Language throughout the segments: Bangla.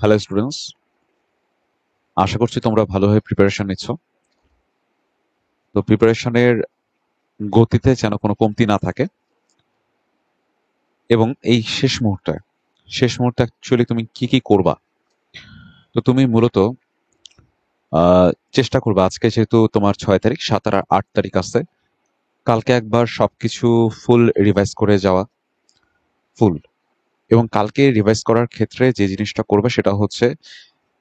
হ্যালো স্টুডেন্টস, আশা করছি তোমরা ভালোভাবে প্রিপারেশন নিচ্ছ। তো প্রিপারেশনের গতিতে যেন কোনো কমতি না থাকে, এবং এই শেষ মুহূর্তে অ্যাকচুয়ালি তুমি কি কি করবা। তো তুমি মূলত চেষ্টা করবে, আজকে যেহেতু তোমার 6 তারিখ, 7 আর 8 তারিখ আছে, কালকে একবার সবকিছু ফুল রিভাইজ করে যাওয়া। ফুল এবং কালকে রিভাইজ করার ক্ষেত্রে যে জিনিসটা করবে সেটা হচ্ছে,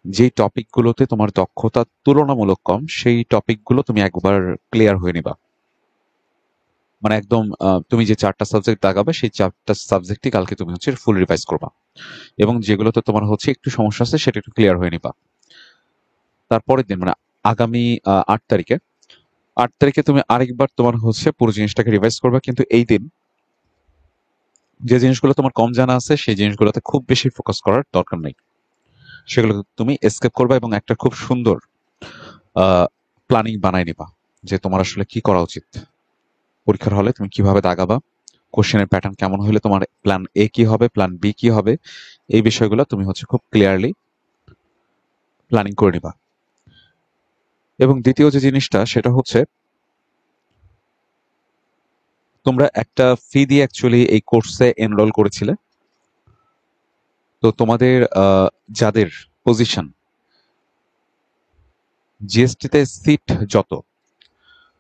যেই টপিকগুলোতে তোমার দক্ষতা তুলনামূলক কম সেই টপিকগুলো তুমি একবার ক্লিয়ার হয়ে নিবা। মানে একদম তুমি যে 4টা সাবজেক্ট দাগাবে সেই 4টা সাবজেক্টই কালকে তুমি হচ্ছে ফুল রিভাইজ করবা, এবং যেগুলোতে তোমার হচ্ছে একটু সমস্যা আছে সেটা একটু ক্লিয়ার হয়ে নিবা। তারপরের দিন মানে আগামী 8 তারিখে, 8 তারিখে তুমি আরেকবার তোমার হচ্ছে পুরো জিনিসটাকে রিভাইজ করবা, কিন্তু এই দিন যে জিনিসগুলো তোমার কম জানা আছে সেই জিনিসগুলোতে খুব বেশি ফোকাস করার দরকার নেই, সেগুলো তুমি এসকেপ করবা এবং একটা খুব সুন্দর প্ল্যানিং বানাই নিবা যে তোমার আসলে কি করা উচিত। পরীক্ষার হলে তুমি কিভাবে দাগাবা, কোশ্চেনের প্যাটার্ন কেমন হলে তোমার প্ল্যান এ কি হবে, প্ল্যান বি কি হবে, এই বিষয়গুলো তুমি হচ্ছে খুব ক্লিয়ারলি প্ল্যানিং করে নিবা। এবং দ্বিতীয় যে জিনিসটা সেটা হচ্ছে, তোমরা একটা ফি দিয়ে অ্যাকচুয়ালি এই কোর্সে এনরোল করেছিলে। তো তোমাদের যাদের পজিশন জিএসটিতে সিট যত,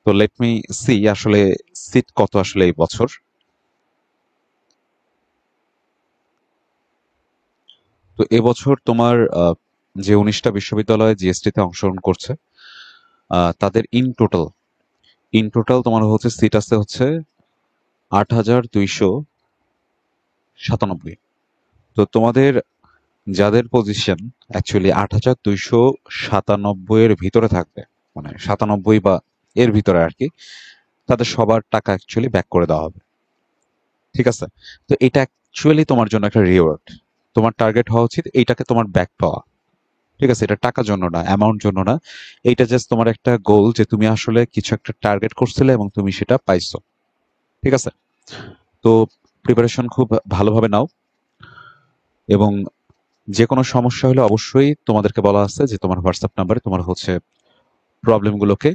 তো লেট মি সি আসলে সিট কত আসলে এই বছর। তো এবছর তোমার যে 19টা বিশ্ববিদ্যালয় জিএসটিতে অংশগ্রহণ করছে, তাদের ইন টোটাল তোমার হচ্ছে সিট আছে হচ্ছে 8,297। তো তোমাদের যাদের পজিশন অ্যাকচুয়ালি 8,297 এর ভিতরে থাকবে, মানে 97 বা এর ভিতরে আর কি, তাদের সবার টাকা অ্যাকচুয়ালি ব্যাক করে দেওয়া হবে। ঠিক আছে? তো এটা অ্যাকচুয়ালি তোমার জন্য একটা রিওয়ার্ড। তোমার টার্গেট হওয়া উচিত এইটাকে তোমার ব্যাক পাওয়া। ঠিক আছে? এটা টাকার জন্য না, অ্যামাউন্ট জন্য না। এইটা জাস্ট তোমার একটা গোল যে তুমি আসলে কিছু একটা টার্গেট করছিলে এবং তুমি সেটা পাইছো। ঠিক আছে? তো প্রিপারেশন খুব ভালোভাবে নাও, এবং যে কোনো সমস্যা হলে অবশ্যই তোমাদেরকে বলা আছে যে তোমার হোয়াটসঅ্যাপ নাম্বারে তোমার হচ্ছে প্রবলেমগুলোকে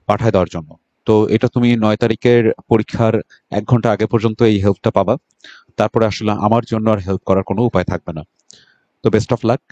পাঠায় দেওয়ার জন্য। তো এটা তুমি 9 তারিখের পরীক্ষার 1 ঘন্টা আগে পর্যন্ত এই হেল্পটা পাবা। তারপরে আসলে আমার জন্য আর হেল্প করার কোনো উপায় থাকবে না। তো বেস্ট অফ লাক।